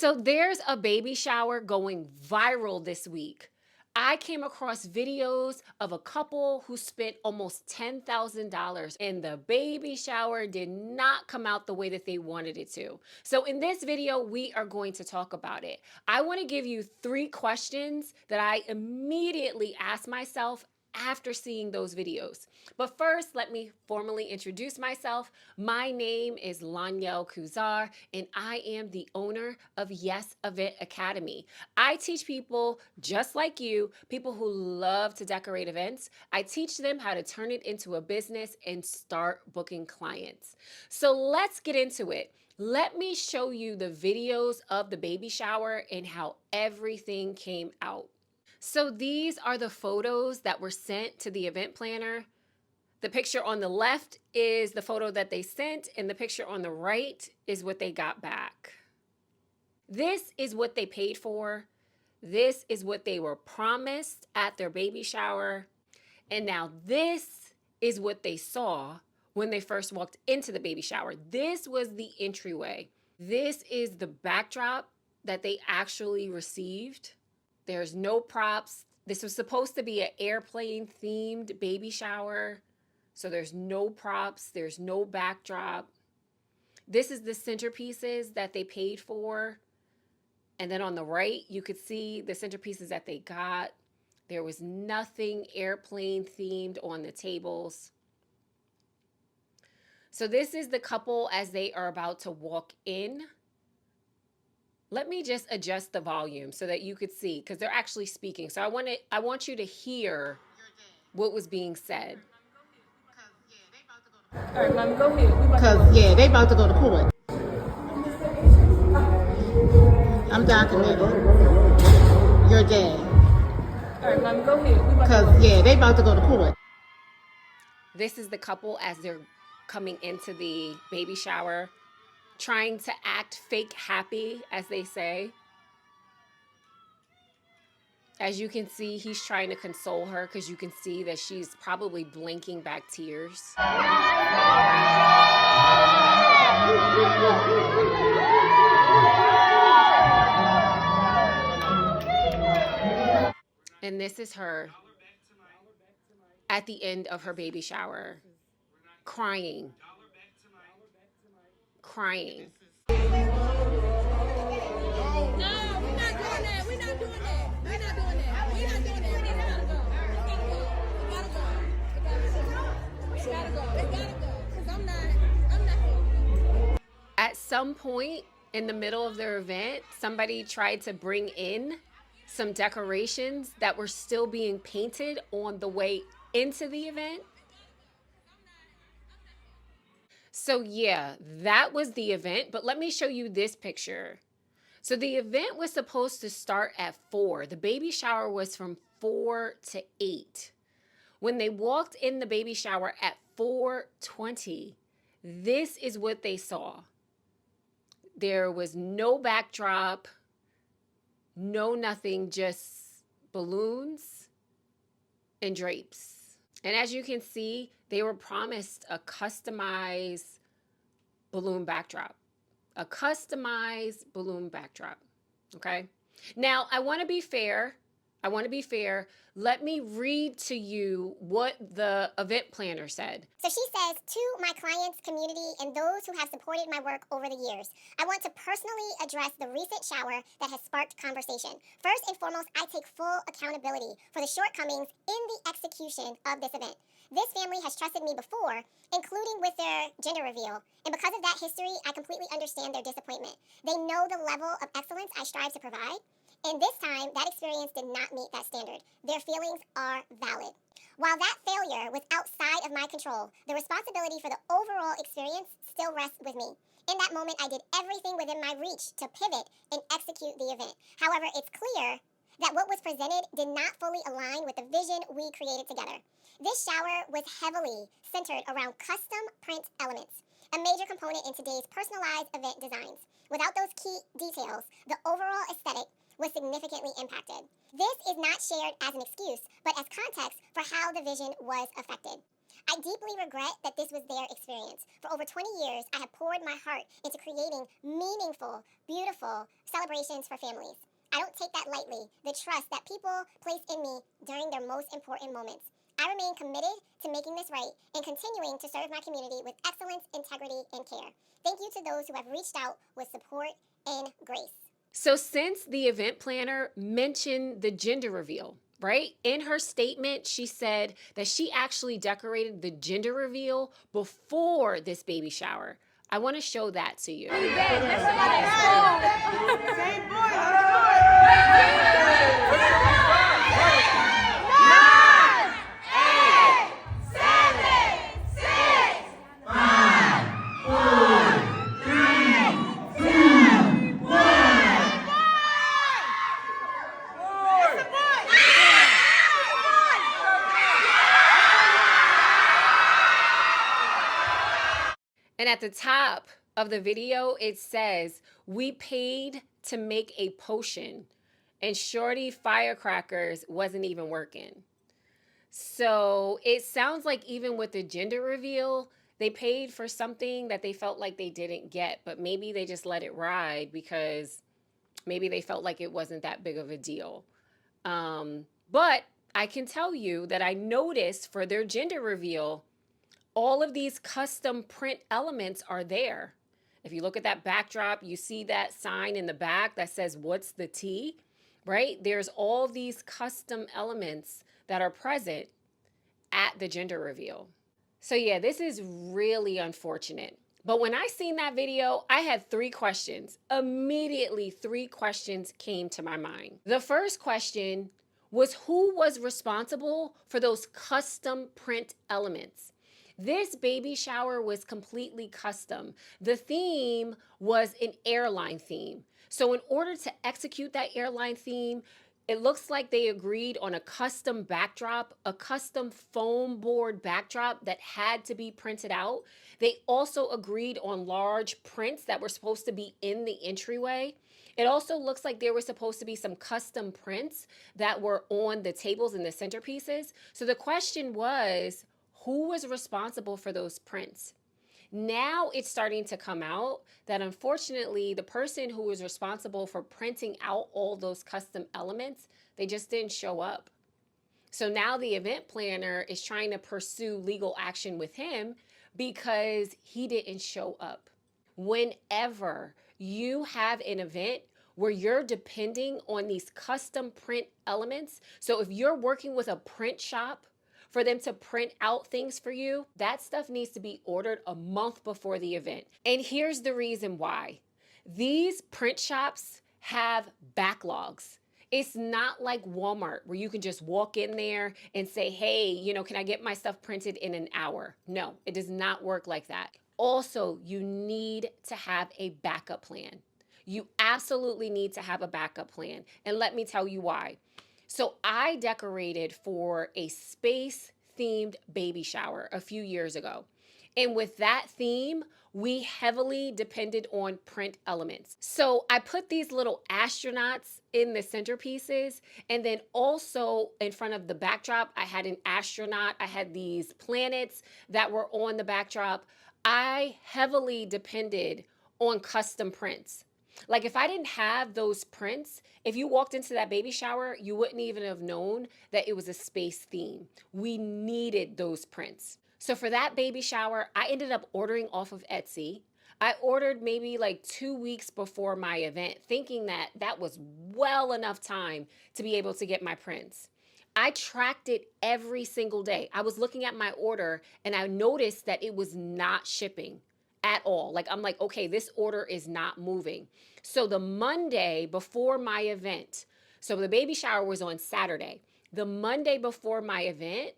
So there's a baby shower going viral this week. I came across videos of a couple who spent almost $10,000 and the baby shower did not come out the way that they wanted it to. So in this video, we are going to talk about it. I want to give you 3 questions that I immediately asked myself after seeing those videos. But first, let me formally introduce myself. My name is Lanyel Kuzar, and I am the owner of Yes Event Academy. I teach people just like you, people who love to decorate events. I teach them how to turn it into a business and start booking clients. So let's get into it. Let me show you the videos of the baby shower and how everything came out. So these are the photos that were sent to the event planner. The picture on the left is the photo that they sent, and the picture on the right is what they got back. This is what they paid for. This is what they were promised at their baby shower. And now this is what they saw when they first walked into the baby shower. This was the entryway. This is the backdrop that they actually received. There's no props. This was supposed to be an airplane themed baby shower. So there's no props, there's no backdrop. This is the centerpieces that they paid for. And then on the right, you could see the centerpieces that they got. There was nothing airplane themed on the tables. So this is the couple as they are about to walk in. Let me just adjust the volume so that you could see, because they're actually speaking. So I want you to hear what was being said. All right, Mom, go ahead. Because, yeah, they about to go to court. I'm documenting. Your dad. All right, Mom, go ahead. Because, yeah, they about to go to court. This is the couple as they're coming into the baby shower, trying to act fake happy, as they say. As you can see, he's trying to console her because you can see that she's probably blinking back tears. And this is her at the end of her baby shower, crying. Crying. No, we're not doing that. We're not doing that. We're not doing that. We're not doing that. It gotta go. It gotta go. It gotta go. Because I'm not. At some point in the middle of their event, somebody tried to bring in some decorations that were still being painted on the way into the event. So yeah, that was the event, but let me show you this picture. So the event was supposed to start at 4. The baby shower was from 4 to 8. When they walked in the baby shower at 4:20, this is what they saw. There was no backdrop, no nothing, just balloons and drapes. And as you can see, they were promised a customized balloon backdrop. A customized balloon backdrop, okay? Now, I want to be fair. Let me read to you what the event planner said. So she says, to my clients, community, and those who have supported my work over the years, I want to personally address the recent shower that has sparked conversation. First and foremost, I take full accountability for the shortcomings in the execution of this event. This family has trusted me before, including with their gender reveal, and because of that history, I completely understand their disappointment. They know the level of excellence I strive to provide, and this time, that experience did not meet that standard. Their feelings are valid. While that failure was outside of my control, the responsibility for the overall experience still rests with me. In that moment, I did everything within my reach to pivot and execute the event. However, it's clear that what was presented did not fully align with the vision we created together. This shower was heavily centered around custom print elements, a major component in today's personalized event designs. Without those key details, the overall aesthetic was significantly impacted. This is not shared as an excuse, but as context for how the vision was affected. I deeply regret that this was their experience. For over 20 years, I have poured my heart into creating meaningful, beautiful celebrations for families. I don't take that lightly, the trust that people place in me during their most important moments. I remain committed to making this right and continuing to serve my community with excellence, integrity, and care. Thank you to those who have reached out with support and grace. So since the event planner mentioned the gender reveal, right? In her statement, she said that she actually decorated the gender reveal before this baby shower. I want to show that to you. And at the top of the video, it says, we paid to make a potion and Shorty Firecrackers wasn't even working. So it sounds like even with the gender reveal, they paid for something that they felt like they didn't get, but maybe they just let it ride because maybe they felt like it wasn't that big of a deal. But I can tell you that I noticed for their gender reveal, all of these custom print elements are there. If you look at that backdrop, you see that sign in the back that says, what's the tea, right? There's all these custom elements that are present at the gender reveal. So yeah, this is really unfortunate. But when I seen that video, I had 3 questions. Immediately, 3 questions came to my mind. The first question was, who was responsible for those custom print elements? This baby shower was completely custom. The theme was an airline theme. So in order to execute that airline theme, it looks like they agreed on a custom backdrop, a custom foam board backdrop that had to be printed out. They also agreed on large prints that were supposed to be in the entryway. It also looks like there were supposed to be some custom prints that were on the tables and the centerpieces. So the question was, who was responsible for those prints? Now it's starting to come out that unfortunately the person who was responsible for printing out all those custom elements, they just didn't show up. So now the event planner is trying to pursue legal action with him because he didn't show up. Whenever you have an event where you're depending on these custom print elements, so if you're working with a print shop for them to print out things for you, that stuff needs to be ordered a month before the event. And here's the reason why. These print shops have backlogs. It's not like Walmart where you can just walk in there and say, hey, can I get my stuff printed in an hour? No, it does not work like that. Also, you need to have a backup plan. You absolutely need to have a backup plan. And let me tell you why. So I decorated for a space-themed baby shower a few years ago. And with that theme, we heavily depended on print elements. So I put these little astronauts in the centerpieces, and then also in front of the backdrop, I had an astronaut. I had these planets that were on the backdrop. I heavily depended on custom prints. Like if I didn't have those prints, if you walked into that baby shower, you wouldn't even have known that it was a space theme. We needed those prints. So for that baby shower, I ended up ordering off of Etsy. I ordered maybe like 2 weeks before my event, thinking that that was well enough time to be able to get my prints. I tracked it every single day. I was looking at my order and I noticed that it was not shipping at all. Like, I'm like, okay, this order is not moving. So the Monday before my event, so the baby shower was on Saturday. The Monday before my event,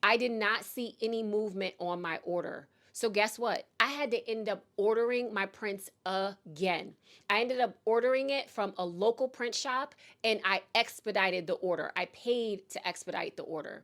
I did not see any movement on my order. So guess what? I had to end up ordering my prints again. I ended up ordering it from a local print shop and I expedited the order. I paid to expedite the order.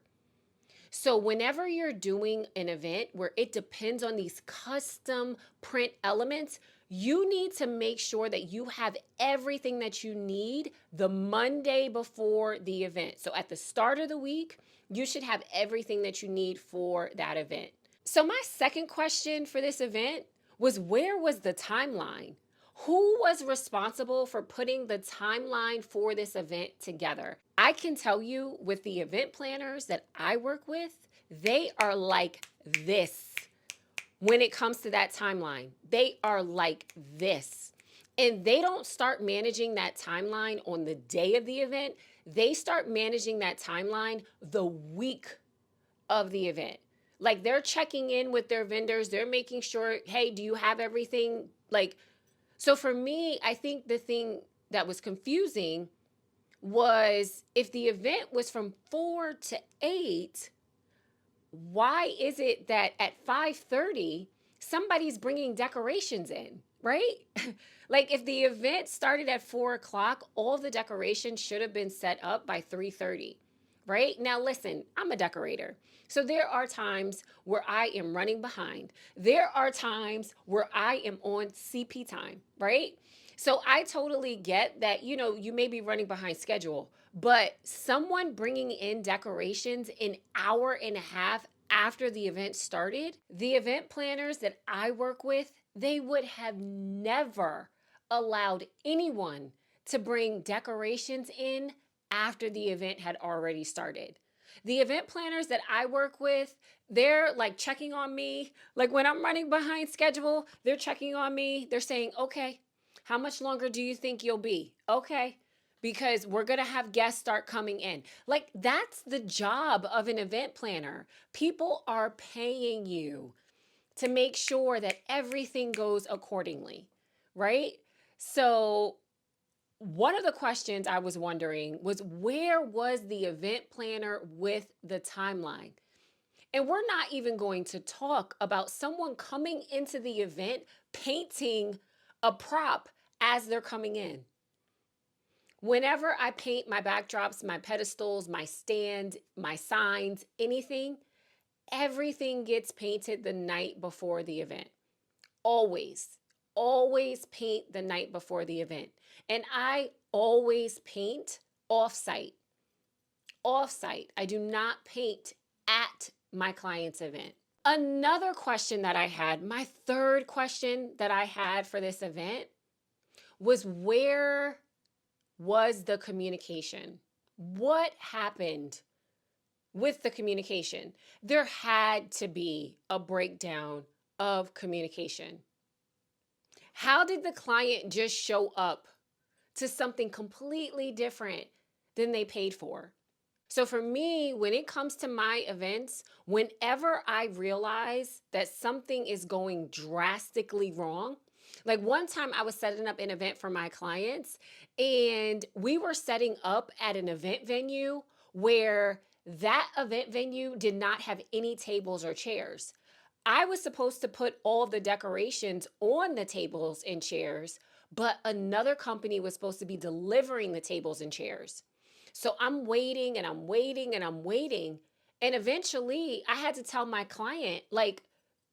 So whenever you're doing an event where it depends on these custom print elements, You need to make sure that you have everything that you need the Monday before the event. So at the start of the week, you should have everything that you need for that event. So my second question for this event was, where was the timeline? Who was responsible for putting the timeline for this event together? I can tell you, with the event planners that I work with, they are like this. When it comes to that timeline, they are like this. And they don't start managing that timeline on the day of the event. They start managing that timeline the week of the event. Like, they're checking in with their vendors. They're making sure, hey, do you have everything? Like, so for me, I think the thing that was confusing was, if the event was from 4 to 8, why is it that at 5:30 somebody's bringing decorations in, right? Like, if the event started at 4 o'clock, all the decorations should have been set up by 3:30, right? Now listen, I'm a decorator, so there are times where I am running behind. There are times where I am on CP time, right? So I totally get that, you may be running behind schedule, but someone bringing in decorations an hour and a half after the event started, the event planners that I work with, they would have never allowed anyone to bring decorations in after the event had already started. The event planners that I work with, they're like checking on me. Like, when I'm running behind schedule, they're checking on me. They're saying, okay, how much longer do you think you'll be? Okay, because we're going to have guests start coming in. Like, that's the job of an event planner. People are paying you to make sure that everything goes accordingly, right? So one of the questions I was wondering was, where was the event planner with the timeline? And we're not even going to talk about someone coming into the event painting a prop as they're coming in. Whenever I paint my backdrops, my pedestals, my stand, my signs, anything, everything gets painted the night before the event. Always, always paint the night before the event. And I always paint off-site. Off-site. I do not paint at my client's event. Another question that I had, my third question that I had for this event, was, where was the communication? What happened with the communication? There had to be a breakdown of communication. How did the client just show up to something completely different than they paid for? So for me, when it comes to my events, whenever I realize that something is going drastically wrong, like one time I was setting up an event for my clients, and we were setting up at an event venue where that event venue did not have any tables or chairs. I was supposed to put all the decorations on the tables and chairs, but another company was supposed to be delivering the tables and chairs. So I'm waiting and I'm waiting and I'm waiting. And eventually I had to tell my client, like,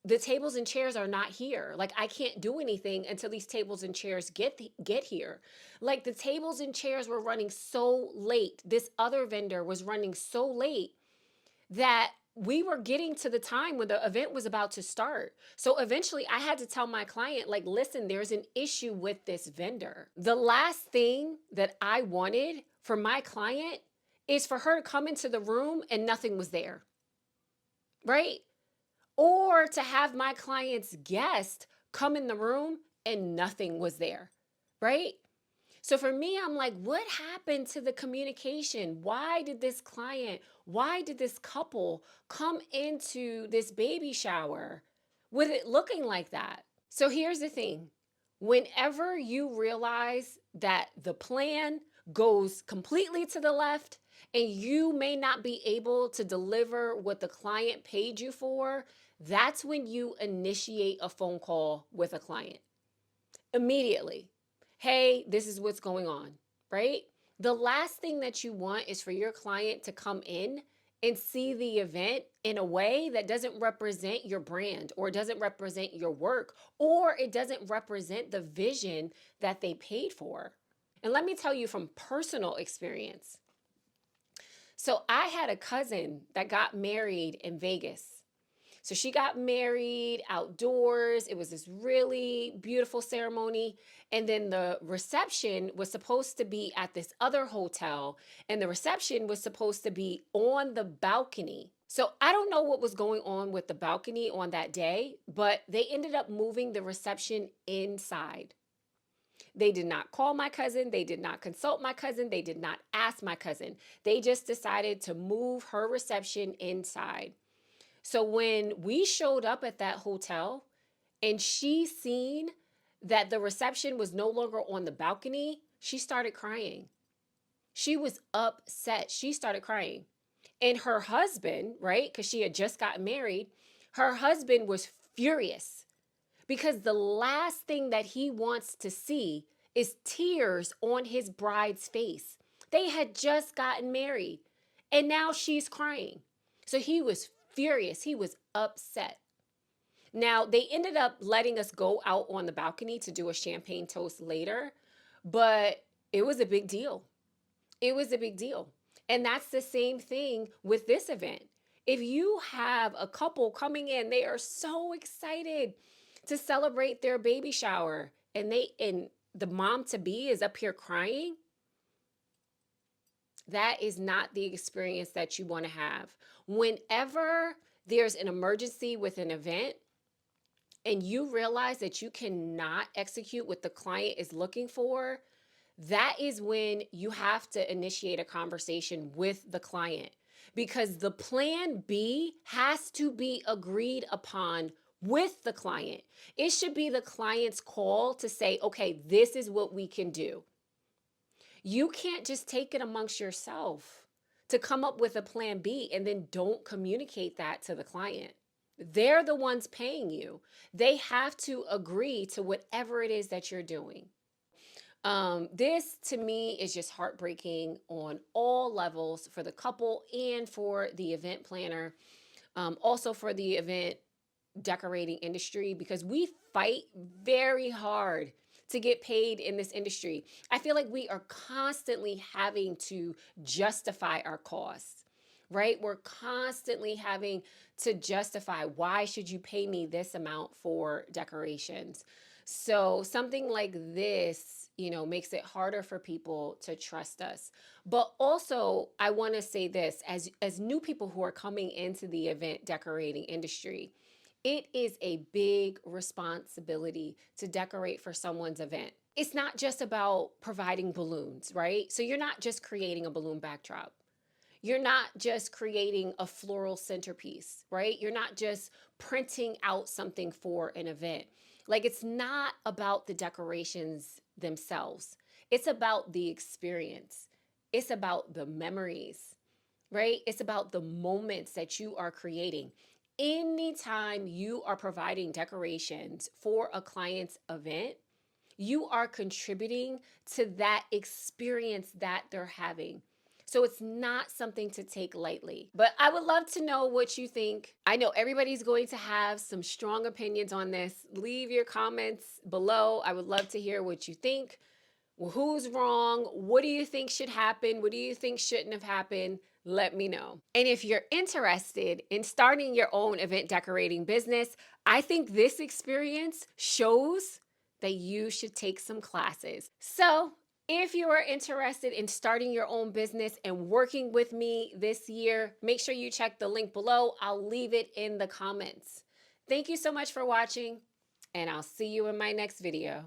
the tables and chairs are not here. Like, I can't do anything until these tables and chairs get here. Like, the tables and chairs were running so late. This other vendor was running so late that we were getting to the time when the event was about to start. So eventually I had to tell my client, like, listen, there's an issue with this vendor. The last thing that I wanted for my client is for her to come into the room and nothing was there, right? Or to have my client's guest come in the room and nothing was there, right? So for me, I'm like, what happened to the communication? Why did this couple come into this baby shower with it looking like that? So here's the thing. Whenever you realize that the plan goes completely to the left and you may not be able to deliver what the client paid you for, that's when you initiate a phone call with a client. Immediately. Hey, this is what's going on, right? The last thing that you want is for your client to come in and see the event in a way that doesn't represent your brand or doesn't represent your work or it doesn't represent the vision that they paid for. And let me tell you from personal experience. So I had a cousin that got married in Vegas. So she got married outdoors. It was this really beautiful ceremony. And then the reception was supposed to be at this other hotel. And the reception was supposed to be on the balcony. So I don't know what was going on with the balcony on that day, but they ended up moving the reception inside. They did not call my cousin. They did not consult my cousin. They did not ask my cousin. They just decided to move her reception inside. So when we showed up at that hotel and she seen that the reception was no longer on the balcony, she started crying. She was upset. She started crying. And her husband, right, because she had just gotten married, her husband was furious because the last thing that he wants to see is tears on his bride's face. They had just gotten married and now she's crying. So he was furious. He was upset. Now, they ended up letting us go out on the balcony to do a champagne toast later, but it was a big deal. It was a big deal. And that's the same thing with this event. If you have a couple coming in, they are so excited to celebrate their baby shower and the mom to be is up here crying, that is not the experience that you want to have. Whenever there's an emergency with an event and you realize that you cannot execute what the client is looking for, that is when you have to initiate a conversation with the client because the plan B has to be agreed upon with the client. It should be the client's call to say, okay, this is what we can do. You can't just take it amongst yourself to come up with a plan B and then don't communicate that to the client. They're the ones paying you. They have to agree to whatever it is that you're doing. This to me is just heartbreaking on all levels for the couple and for the event planner, also for the event decorating industry, because we fight very hard to get paid in this industry. I feel like we are constantly having to justify our costs, right? We're constantly having to justify, why should you pay me this amount for decorations? So something like this, makes it harder for people to trust us. But also, I want to say this, as new people who are coming into the event decorating industry, it is a big responsibility to decorate for someone's event. It's not just about providing balloons, right? So you're not just creating a balloon backdrop. You're not just creating a floral centerpiece, right? You're not just printing out something for an event. Like, it's not about the decorations themselves. It's about the experience. It's about the memories, right? It's about the moments that you are creating. Anytime you are providing decorations for a client's event, you are contributing to that experience that they're having. So it's not something to take lightly. But I would love to know what you think. I know everybody's going to have some strong opinions on this. Leave your comments below. I would love to hear what you think. Well, who's wrong? What do you think should happen? What do you think shouldn't have happened? Let me know. And if you're interested in starting your own event decorating business, I think this experience shows that you should take some classes. So if you are interested in starting your own business and working with me this year, make sure you check the link below. I'll leave it in the comments. Thank you so much for watching, and I'll see you in my next video.